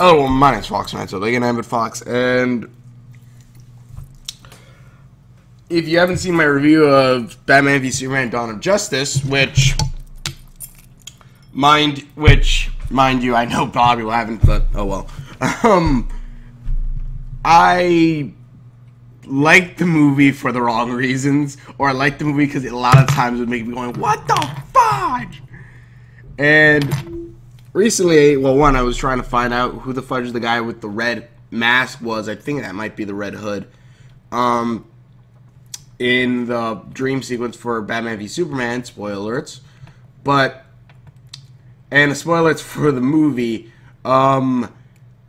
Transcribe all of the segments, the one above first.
Oh, well, my name's Fox, man. So, like, 9bitFox, and if you haven't seen my review of Batman v Superman: Dawn of Justice, which, mind you, I know Bobby haven't, but oh well. I like the movie for the wrong reasons, or I like the movie because it a lot of times would make me going, "What the fudge?" And recently, well, one, I was trying to find out who the fudge the guy with the red mask was. I think that might be the Red Hood. In the dream sequence for Batman v Superman, spoiler alerts, and spoiler alerts for the movie,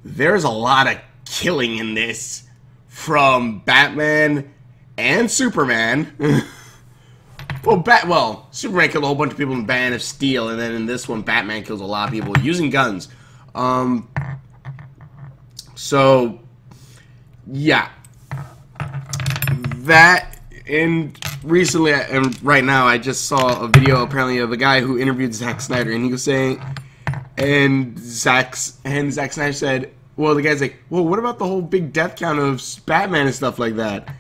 there's a lot of killing in this from Batman and Superman. Well, Superman killed a whole bunch of people in Man of Steel, and then in this one, Batman kills a lot of people using guns. So, yeah. That, and recently, and right now, I just saw a video, apparently, of a guy who interviewed Zack Snyder, and he was saying, and Zack Snyder said, well, the guy's like, well, what about the whole big death count of Batman and stuff like that?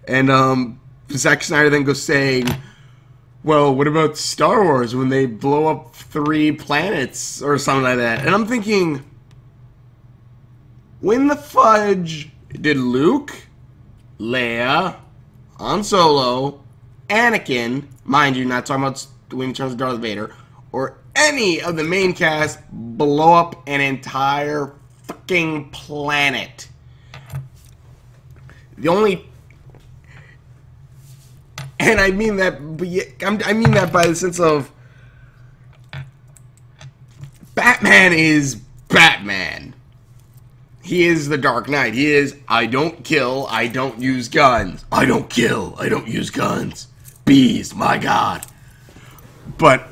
And, Zack Snyder then goes saying, well, what about Star Wars when they blow up 3 planets or something like that? And I'm thinking, when the fudge did Luke, Leia, Han Solo, Anakin, mind you, not talking about when he turns to Darth Vader, or any of the main cast blow up an entire fucking planet? The only, and I mean that, I mean that by the sense of Batman is Batman. He is the Dark Knight. He is, I don't kill, I don't use guns. I don't kill, I don't use guns. Bees, my God. But,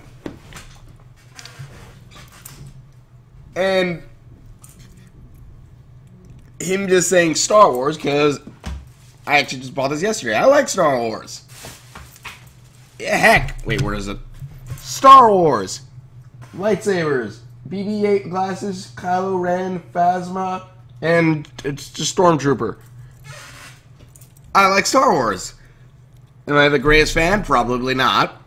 and him just saying Star Wars, because I actually just bought this yesterday. I like Star Wars. Yeah, heck. Wait, where is it? Star Wars. Lightsabers. BB-8 glasses, Kylo Ren, Phasma, and it's just Stormtrooper. I like Star Wars. Am I the greatest fan? Probably not.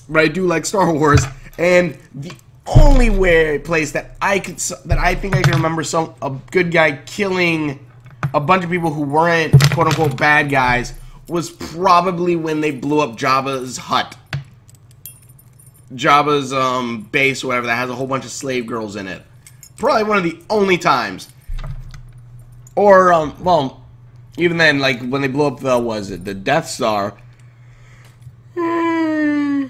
But I do like Star Wars, and the only place that I think I can remember a good guy killing a bunch of people who weren't quote unquote bad guys was probably when they blew up Jabba's hut. Jabba's base or whatever that has a whole bunch of slave girls in it. Probably one of the only times. Or well, even then, like when they blew up the Death Star. When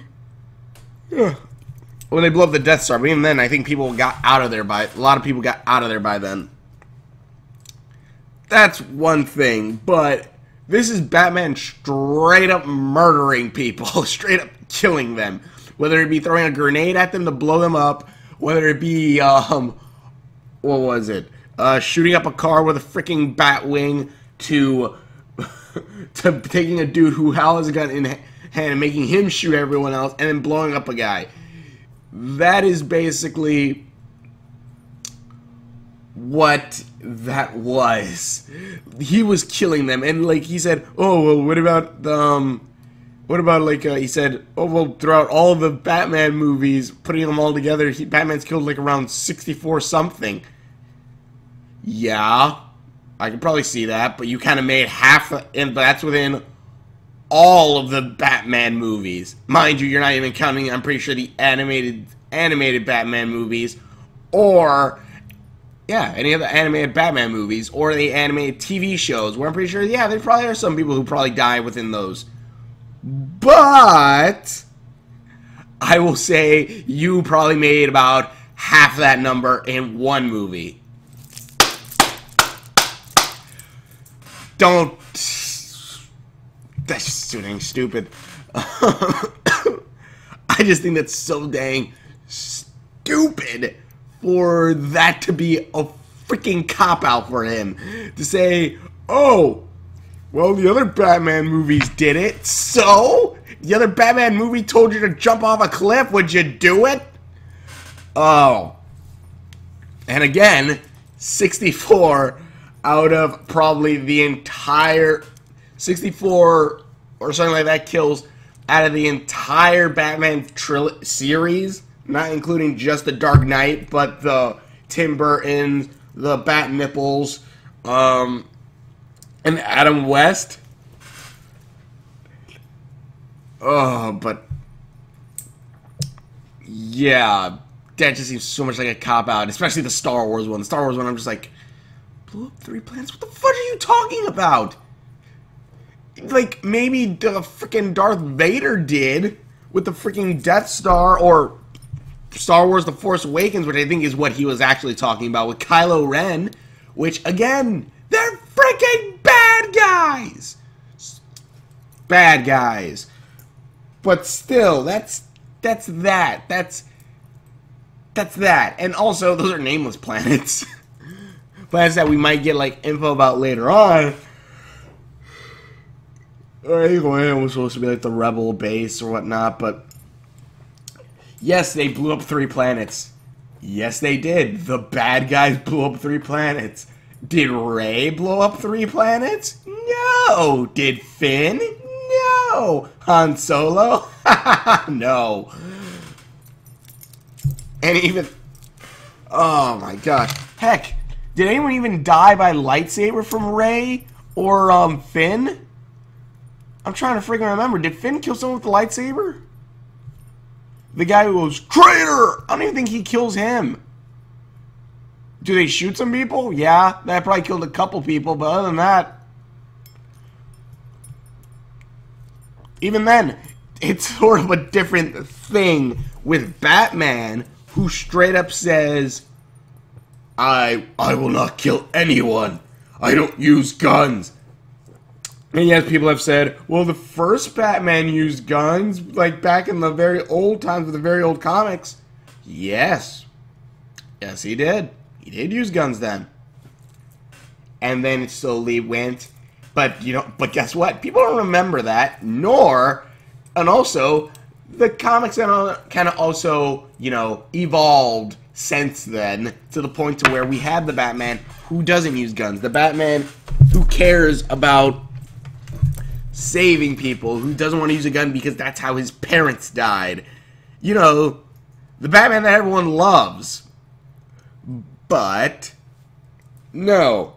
they blew up the Death Star, but even then, I think people got out of there a lot of people got out of there by then. That's one thing, but this is Batman straight up murdering people, straight up killing them. Whether it be throwing a grenade at them to blow them up, whether it be, what was it? Shooting up a car with a freaking bat wing to taking a dude who has a gun in hand and making him shoot everyone else and then blowing up a guy. That is basically what that was. He was killing them, and like he said, oh well, what about like he said, oh well, throughout all the Batman movies, putting them all together, Batman's killed like around 64 something. Yeah, I could probably see that, but you kind of made half, and that's within all of the Batman movies. Mind you, you're not even counting, I'm pretty sure, the animated Batman movies, or yeah, any of the animated Batman movies, or the animated TV shows, where I'm pretty sure, yeah, there probably are some people who probably die within those. But I will say you probably made about half that number in one movie. Don't. That's just so dang stupid. I just think that's so dang stupid for that to be a freaking cop-out for him. To say, oh, well, the other Batman movies did it, so? The other Batman movie told you to jump off a cliff, would you do it? Oh. And again, 64 out of probably the entire 64 or something like that kills out of the entire Batman series, not including just the Dark Knight, but the Tim Burton, the Bat Nipples, and Adam West. Oh, but yeah, that just seems so much like a cop-out, especially the Star Wars one. The Star Wars one, I'm just like, blew up 3 planets? What the fuck are you talking about? Like, maybe the freaking Darth Vader did with the freaking Death Star, or Star Wars The Force Awakens, which I think is what he was actually talking about with Kylo Ren, which, again, they're freaking bad guys! Bad guys. But still, that's that. That's that. And also, those are nameless planets. Planets that we might get, like, info about later on. I think it was supposed to be, like, the Rebel base or whatnot, but yes, they blew up 3 planets. Yes, they did. The bad guys blew up 3 planets. Did Rey blow up 3 planets? No. Did Finn? No. Han Solo? No. And even... Oh, my gosh. Heck, did anyone even die by lightsaber from Rey or Finn? I'm trying to freaking remember. Did Finn kill someone with the lightsaber? The guy who goes, "Traitor!" I don't even think he kills him. Do they shoot some people? Yeah, that probably killed a couple people, but other than that... Even then, it's sort of a different thing with Batman, who straight up says, I will not kill anyone. I don't use guns. And yes, people have said, well, the first Batman used guns, like back in the very old times with the very old comics. Yes. Yes, he did. He did use guns then. And then it slowly went. But, you know, but guess what? People don't remember that, and also, the comics kind of also, you know, evolved since then to the point to where we have the Batman who doesn't use guns. The Batman who cares about saving people, who doesn't want to use a gun because that's how his parents died. You know, the Batman that everyone loves. But, no.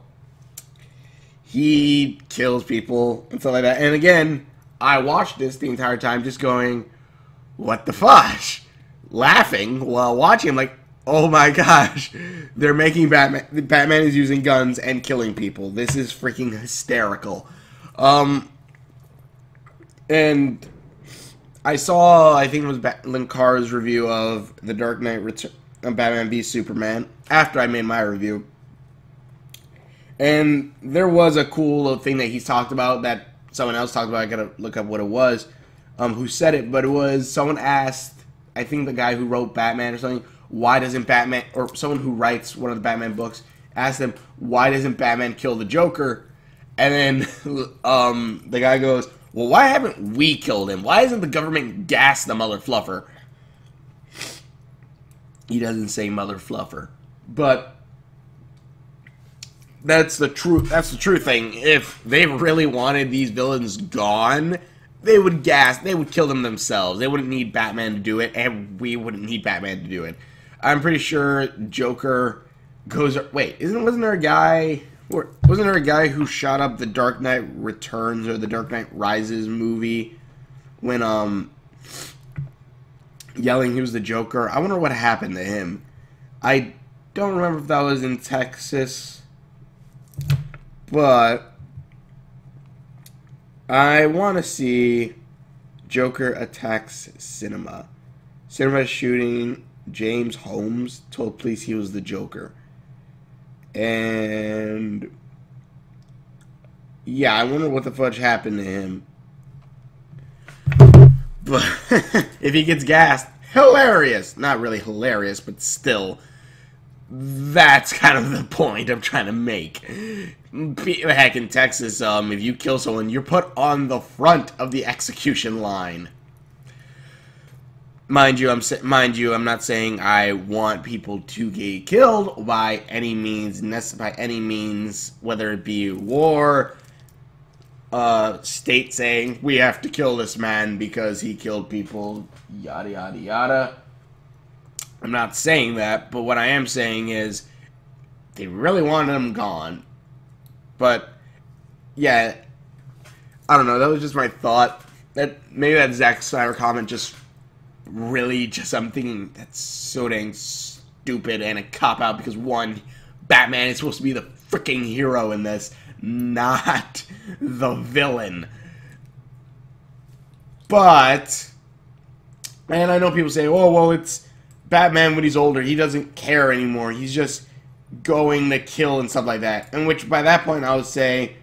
He kills people and stuff like that. And again, I watched this the entire time just going, what the fuck? Laughing while watching. I'm like, oh my gosh. They're making Batman. Batman is using guns and killing people. This is freaking hysterical. And I saw, I think it was Linkar's review of The Dark Knight Return of Batman v Superman after I made my review. And there was a cool little thing that he's talked about that someone else talked about. I gotta look up what it was, who said it, but it was someone asked, I think the guy who wrote Batman or something, why doesn't Batman, or someone who writes one of the Batman books, asked him, why doesn't Batman kill the Joker? And then the guy goes, well, why haven't we killed him? Why isn't the government gassed the mother fluffer? He doesn't say mother fluffer, but that's the true thing. If they really wanted these villains gone, they would kill them themselves. They wouldn't need Batman to do it, and we wouldn't need Batman to do it. I'm pretty sure Joker goes... Wait, wasn't there a guy who shot up the Dark Knight Returns or the Dark Knight Rises movie when yelling he was the Joker? I wonder what happened to him. I don't remember if that was in Texas, but I want to see Joker attacks cinema. Cinema shooting. James Holmes told police he was the Joker. And yeah, I wonder what the fudge happened to him. But if he gets gassed, hilarious. Not really hilarious, but still, that's kind of the point I'm trying to make. Heck, in Texas, if you kill someone, you're put on the front of the execution line. Mind you, I'm not saying I want people to get killed by any means, whether it be war, state saying we have to kill this man because he killed people, yada yada yada. I'm not saying that, but what I am saying is they really wanted him gone. But yeah, I don't know. That was just my thought. That maybe that Zack Snyder comment just. Really, I'm thinking that's so dang stupid and a cop-out because, one, Batman is supposed to be the freaking hero in this, not the villain. But, and I know people say, oh, well, it's Batman when he's older. He doesn't care anymore. He's just going to kill and stuff like that. And which, by that point, I would say,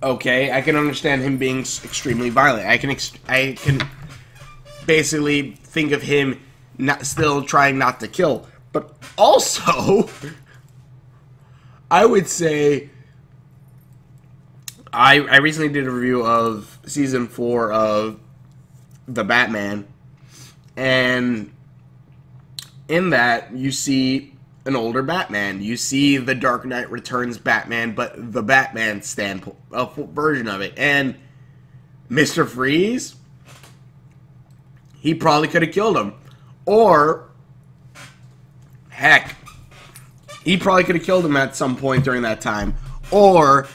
okay, I can understand him being extremely violent. I can basically think of him still trying not to kill. But also, I would say, I recently did a review of Season 4 of The Batman, and in that, you see an older Batman. You see the Dark Knight Returns Batman, but the Batman version of it. And Mr. Freeze, he probably could have killed him. Or, heck, he probably could have killed him at some point during that time. Or,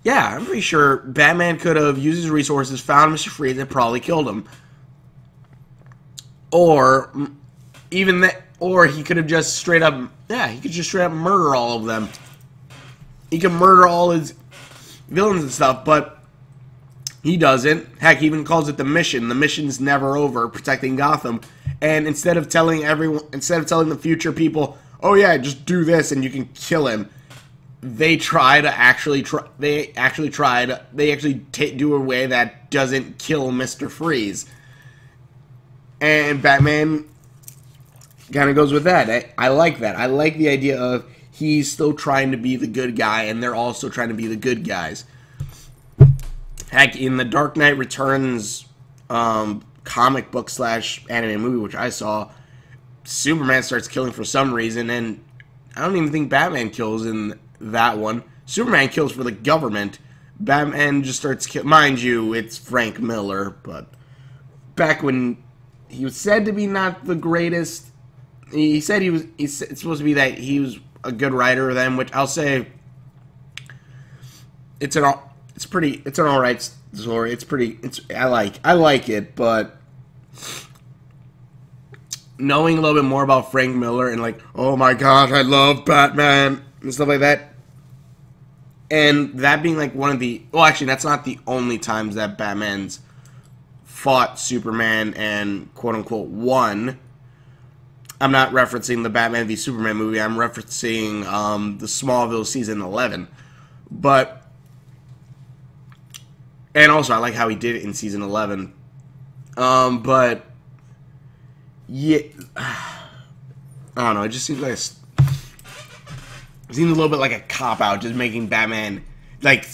yeah, I'm pretty sure Batman could have used his resources, found Mr. Freeze, and probably killed him. Or, even that, or he could have just straight up, yeah, he could just straight up murder all of them. He could murder all his villains and stuff, but he doesn't. Heck, he even calls it the mission. The mission's never over, protecting Gotham. And instead of telling the future people, oh yeah, just do this and you can kill him, they actually do a way that doesn't kill Mr. Freeze. And Batman kind of goes with that. I like that. I like the idea of he's still trying to be the good guy, and they're also trying to be the good guys. Heck, in the Dark Knight Returns comic book / anime movie, which I saw, Superman starts killing for some reason, and I don't even think Batman kills in that one. Superman kills for the government. Batman just starts killing. Mind you, it's Frank Miller, but back when he was said to be not the greatest, he said it's supposed to be that he was a good writer then, which I'll say it's an alright story. I like it, but knowing a little bit more about Frank Miller and like, oh my gosh, I love Batman and stuff like that, and that being like one of the, well, actually that's not the only times that Batman's fought Superman and quote unquote won. I'm not referencing the Batman v Superman movie. I'm referencing the Smallville season 11, but. And also, I like how he did it in season 11. But yeah, I don't know. It just seems like it seems a little bit like a cop out, just making Batman like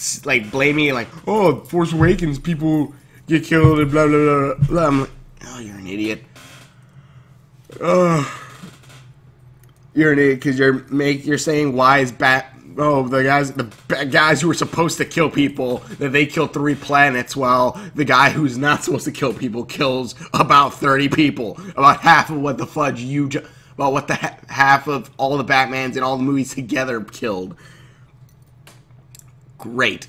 blaming like, oh, Force Awakens people get killed and blah blah blah blah. I'm like, oh, you're an idiot. Oh, you're an idiot because you're saying why is the guys who were supposed to kill people, that they kill 3 planets, while the guy who's not supposed to kill people kills about 30 people, about half of what the fudge about what the half of all the Batmans and all the movies together killed. Great.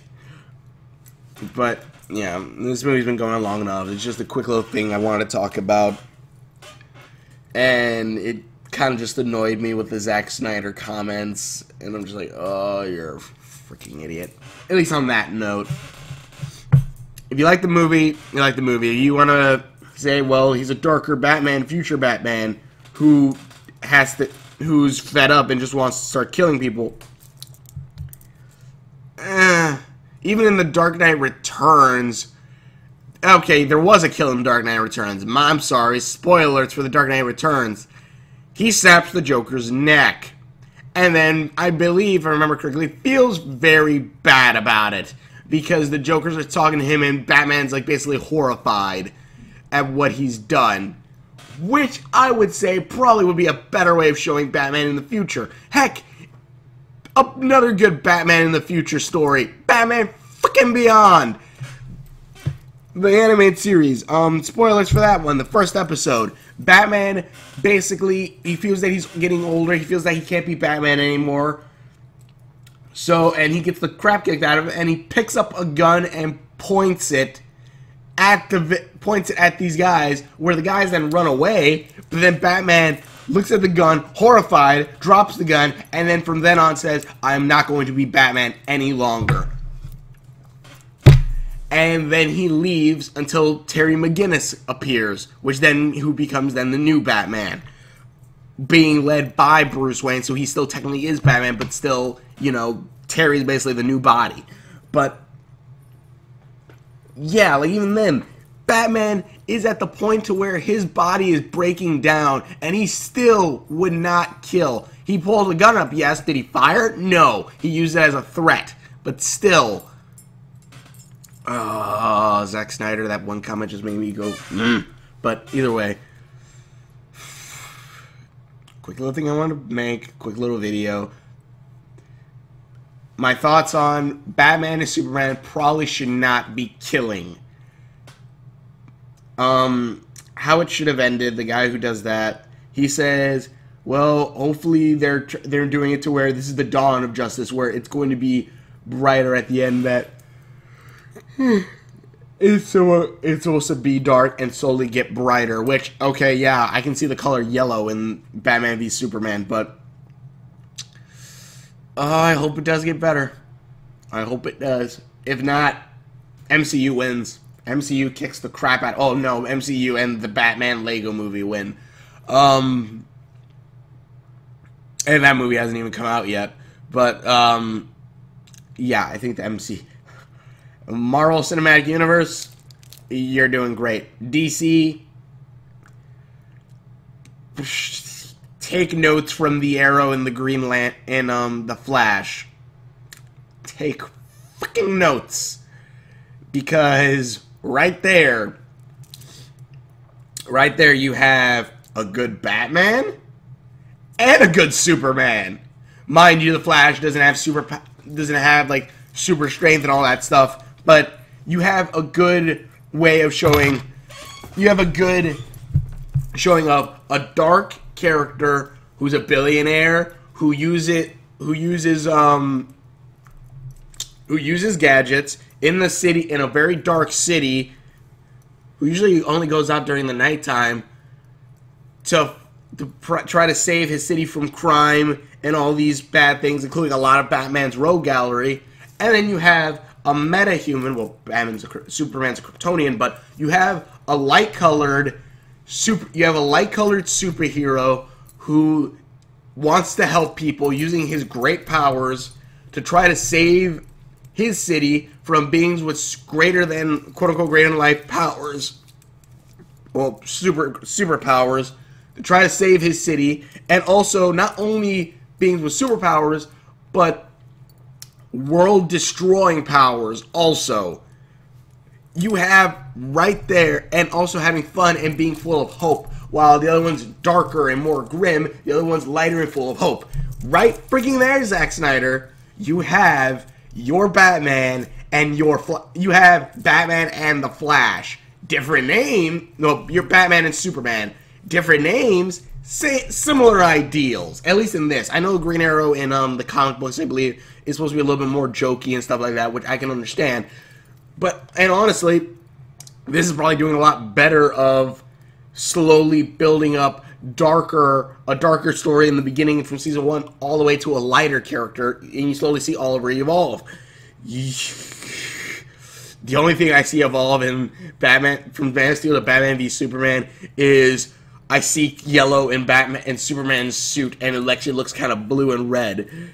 But yeah, this movie's been going on long enough. It's just a quick little thing I wanted to talk about, and it kind of just annoyed me with the Zack Snyder comments, and I'm just like, oh, you're a freaking idiot. At least on that note. If you like the movie, you like the movie. You want to say, well, he's a darker Batman, future Batman, who's fed up and just wants to start killing people. Even in the Dark Knight Returns, okay, there was a kill in Dark Knight Returns. I'm sorry, spoilers for the Dark Knight Returns. He snaps the Joker's neck. And then, I believe, if I remember correctly, feels very bad about it. Because the Jokers are talking to him and Batman's like basically horrified. at what he's done. Which I would say probably would be a better way of showing Batman in the future. Heck, another good Batman in the future story. Batman fucking Beyond. The animated series. Spoilers for that one. The first episode. Batman, basically, he feels that he's getting older. He feels that he can't be Batman anymore. So, and he gets the crap kicked out of him, and he picks up a gun and points it at these guys, where the guys then run away, but then Batman looks at the gun, horrified, drops the gun, and then from then on says, I'm not going to be Batman any longer. And then he leaves until Terry McGinnis appears, who becomes then the new Batman, being led by Bruce Wayne, so he still technically is Batman, but still, you know, Terry's basically the new body. But yeah, like even then, Batman is at the point to where his body is breaking down, and he still would not kill. He pulled a gun up, yes. Did he fire? No. He used it as a threat, but still. Oh, Zack Snyder, that one comment just made me go, But either way, quick little thing I want to make, quick little video. My thoughts on Batman and Superman probably should not be killing. How it should have ended, the guy who does that, he says, well, hopefully they're doing it to where this is the dawn of justice, where it's going to be brighter at the end, that it's supposed to be dark and slowly get brighter, which, okay, yeah, I can see the color yellow in Batman v Superman, but I hope it does get better. I hope it does. If not, MCU wins. MCU kicks the crap out. Oh no, MCU and the Batman Lego movie win. And that movie hasn't even come out yet. But yeah, I think the Marvel Cinematic Universe, you're doing great. DC, take notes from the Arrow and the Green Lantern and the Flash. Take fucking notes, because right there you have a good Batman and a good Superman. Mind you, the Flash doesn't have like super strength and all that stuff, but you have a good way of showing. You have a good showing of a dark character who's a billionaire who uses gadgets in the city, in a very dark city, who usually only goes out during the nighttime to try to save his city from crime and all these bad things, including a lot of Batman's rogue gallery. And then you have a meta-human, well, Superman's a Kryptonian, but you have a light-colored superhero who wants to help people using his great powers to try to save his city from beings with greater than, quote-unquote, greater than life powers. Well, superpowers. To try to save his city. And also, not only beings with superpowers, but world-destroying powers also. You have right there, and also having fun and being full of hope, while the other one's darker and more grim, the other one's lighter and full of hope. Right freaking there, Zack Snyder, you have your Batman and you have Batman and the Flash. Different name, no, your Batman and Superman. Different names, similar ideals, at least in this. I know Green Arrow in the comic books, I believe, is supposed to be a little bit more jokey and stuff like that, which I can understand. But, and honestly, this is probably doing a lot better of slowly building up a darker story in the beginning from season 1 all the way to a lighter character, and you slowly see Oliver evolve. The only thing I see evolve in Batman, from Man of Steel to Batman v Superman, is I see yellow in Batman and Superman's suit, and it actually looks kind of blue and red.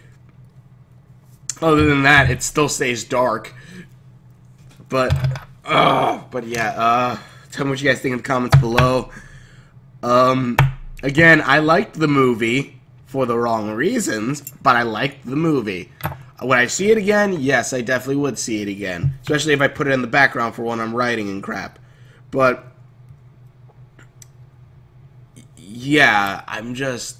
Other than that, it still stays dark. But yeah, tell me what you guys think in the comments below. Again, I liked the movie for the wrong reasons, but I liked the movie. Would I see it again? Yes, I definitely would see it again. Especially if I put it in the background for when I'm writing and crap. But yeah, I'm just...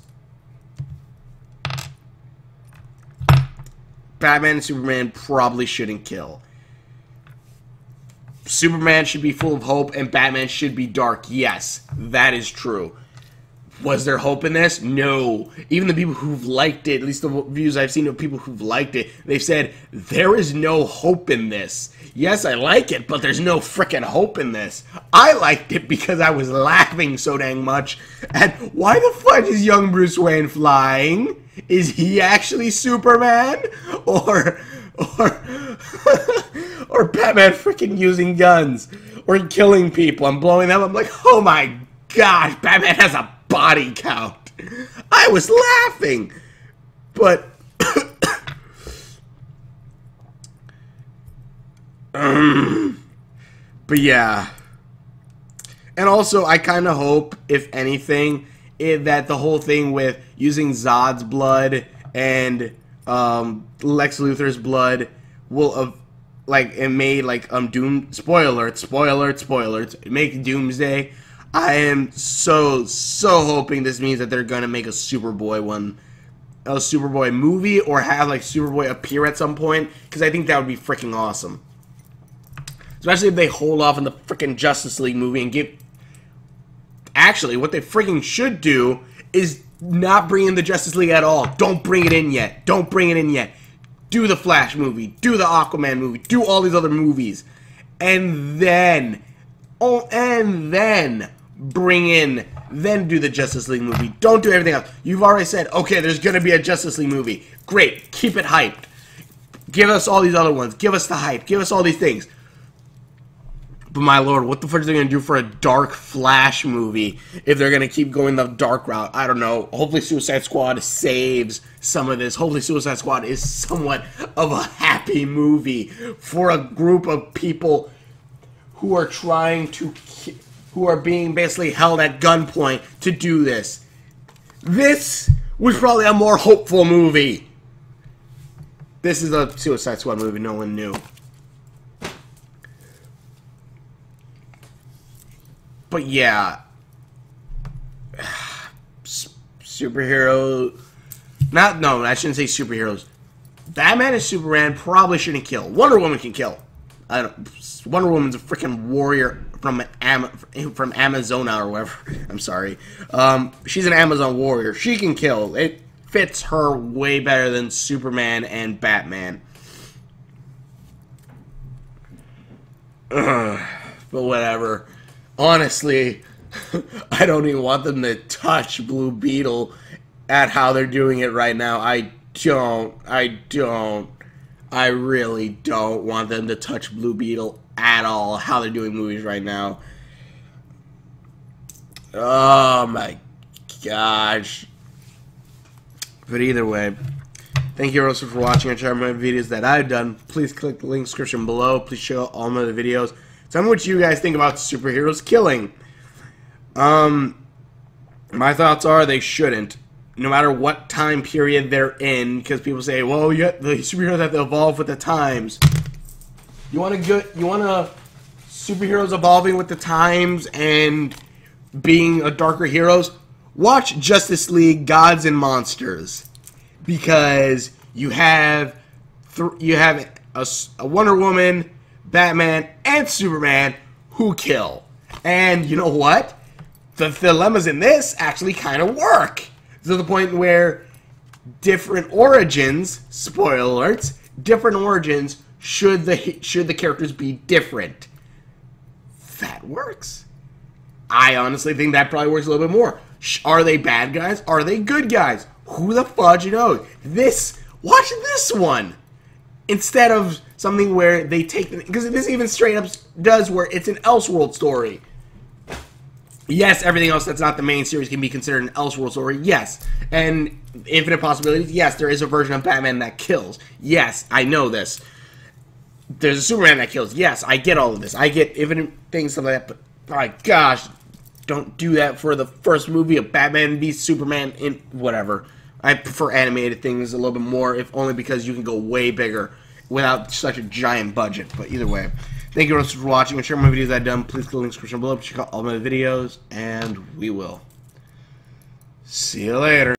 Batman and Superman probably shouldn't kill. Superman should be full of hope, and Batman should be dark. Yes, that is true. Was there hope in this? No. Even the people who've liked it, at least the reviews I've seen of people who've liked it, they've said, there is no hope in this. Yes, I like it, but there's no frickin' hope in this. I liked it because I was laughing so dang much at why the fuck is young Bruce Wayne flying? Is he actually Superman? Or or Batman freaking using guns or killing people and blowing them up? I'm like, oh my gosh, Batman has a body count. I was laughing, but but yeah. And also, I kind of hope, if anything, that the whole thing with using Zod's blood and Lex Luthor's blood will have, like, it made, like, Doom, spoiler alert, make Doomsday. I am so hoping this means that they're gonna make a Superboy movie, or have, like, Superboy appear at some point, because I think that would be freaking awesome. Especially if they hold off on the freaking Justice League movie and give... Actually, what they freaking should do is not bring in the Justice League at all. Don't bring it in yet. Don't bring it in yet. Do the Flash movie. Do the Aquaman movie. Do all these other movies. And then... Oh, and then bring in... Then do the Justice League movie. Don't do everything else. You've already said, okay, there's going to be a Justice League movie. Great. Keep it hyped. Give us all these other ones. Give us the hype. Give us all these things. But my lord, what the fuck are they going to do for a dark Flash movie if they're going to keep going the dark route? I don't know. Hopefully Suicide Squad saves some of this. Hopefully Suicide Squad is somewhat of a happy movie for a group of people who are who are being basically held at gunpoint to do this. This was probably a more hopeful movie. This is a Suicide Squad movie no one knew. But yeah, superhero, no, I shouldn't say superheroes. Batman and Superman probably shouldn't kill. Wonder Woman can kill. Wonder Woman's a freaking warrior from Amazona or whatever. I'm sorry. She's an Amazon warrior. She can kill. It fits her way better than Superman and Batman. But whatever. Honestly, I don't even want them to touch Blue Beetle at how they're doing it right now. I really don't want them to touch Blue Beetle at all, how they're doing movies right now. Oh my gosh. But either way, thank you also for watching and sharing my videos that I've done. Please click the link in the description below. Please check out all my other videos. Tell me what you guys think about superheroes killing. My thoughts are they shouldn't, no matter what time period they're in, because people say, well, the superheroes have to evolve with the times. You want superheroes evolving with the times and being a darker heroes? Watch Justice League Gods and Monsters, because you have a Wonder Woman, Batman, and Superman who kill. And you know what? The dilemmas in this actually kind of work. To the point where different origins, spoiler alerts, different origins should the characters be different. That works. I honestly think that probably works a little bit more. Are they bad guys? Are they good guys? Who the fudge knows? Watch this one. Instead of something where they take... Because this even straight up does where it's an Elseworld story. Yes, everything else that's not the main series can be considered an Elseworld story. Yes. And infinite possibilities. Yes, there is a version of Batman that kills. Yes, I know this. There's a Superman that kills. Yes, I get all of this. I get infinite things like that. But, my gosh, don't do that for the first movie of Batman v Superman in whatever. I prefer animated things a little bit more, if only because you can go way bigger without such a giant budget. But either way, thank you for watching and share my videos I've done. Please click the link in the description below to check out all my videos, and we will. See you later.